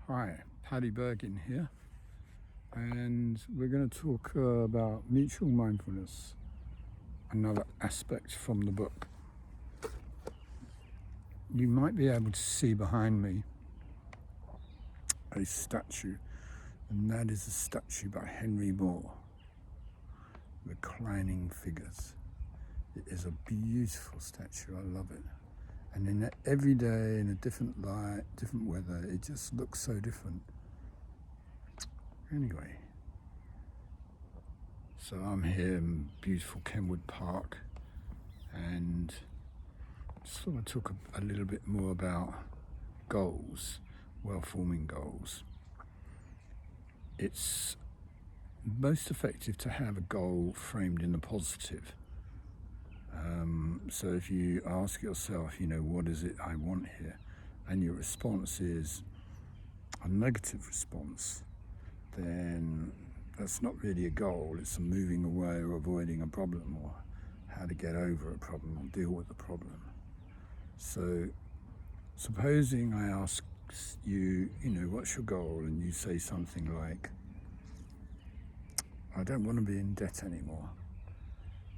Hi, Paddy Bergin here, and we're going to talk about mutual mindfulness, another aspect from the book. You might be able to see behind me a statue, and that is a statue by Henry Moore, Reclining Figures. It is a beautiful statue, I love it. And in every day, in a different light, different weather, it just looks so different. Anyway, so I'm here in beautiful Kenwood Park, and just want to talk a little bit more about goals, well-forming goals. It's most effective to have a goal framed in the positive. So if you ask yourself, what is it I want here, and your response is a negative response, then that's not really a goal. It's a moving away or avoiding a problem, or how to get over a problem or deal with a problem. So supposing I ask you, what's your goal, and you say something like, I don't want to be in debt anymore.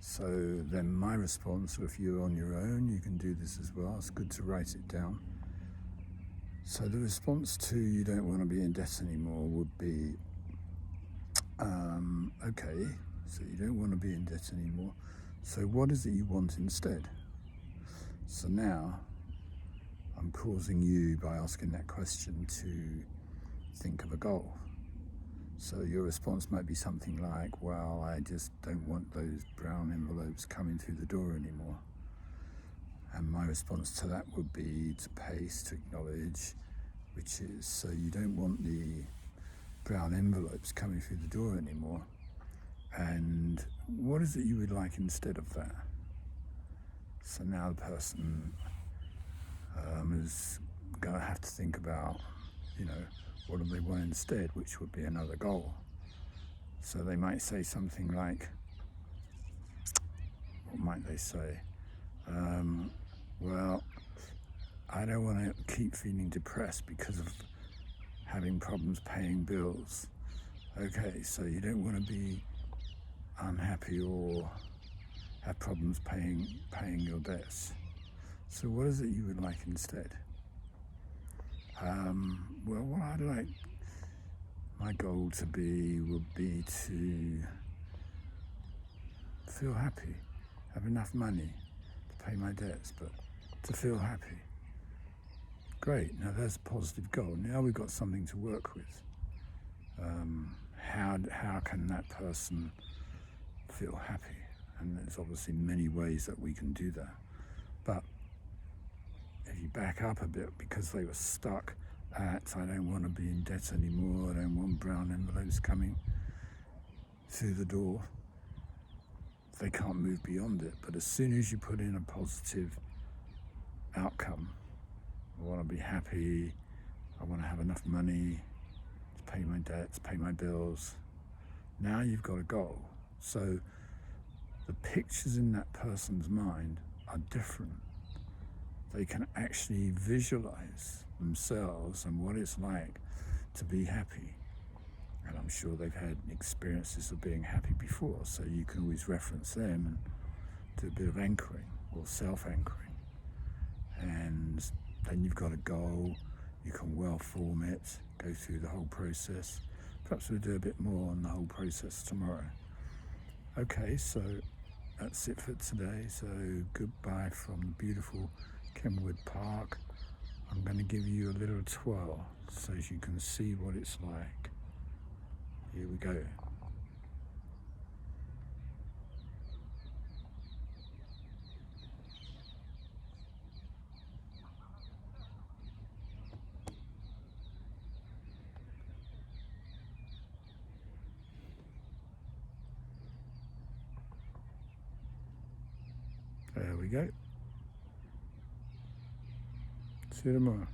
So then my response, or if you're on your own, you can do this as well. It's good to write it down. So the response to you don't want to be in debt anymore would be, okay, so you don't want to be in debt anymore. So what is it you want instead? So now I'm causing you, by asking that question, to think of a goal. So your response might be something like, well, I just don't want those brown envelopes coming through the door anymore. And my response to that would be to pace, to acknowledge, which is, so you don't want the brown envelopes coming through the door anymore. And what is it you would like instead of that? So now the person is going to have to think about, what do they want instead, which would be another goal. So they might say something like, what might they say? Well, I don't want to keep feeling depressed because of having problems paying bills. Okay, so you don't want to be unhappy or have problems paying your debts. So what is it you would like instead? Well, what I'd like my goal to be would be to feel happy, have enough money to pay my debts, but to feel happy. Great, now there's a positive goal. Now we've got something to work with. How can that person feel happy? And there's obviously many ways that we can do that. But if you back up a bit, because they were stuck at, I don't want to be in debt anymore, I don't want brown envelopes coming through the door, they can't move beyond it. But as soon as you put in a positive outcome, I want to be happy, I want to have enough money to pay my debts, pay my bills, now you've got a goal. So the pictures in that person's mind are different. They can actually visualize themselves and what it's like to be happy. And I'm sure they've had experiences of being happy before, so you can always reference them and do a bit of anchoring or self-anchoring. And then you've got a goal, you can well form it, go through the whole process. Perhaps we'll do a bit more on the whole process tomorrow. Okay, so that's it for today. So goodbye from the beautiful Kenwood Park. I'm going to give you a little twirl so as you can see what it's like. Here we go. There we go. See you tomorrow.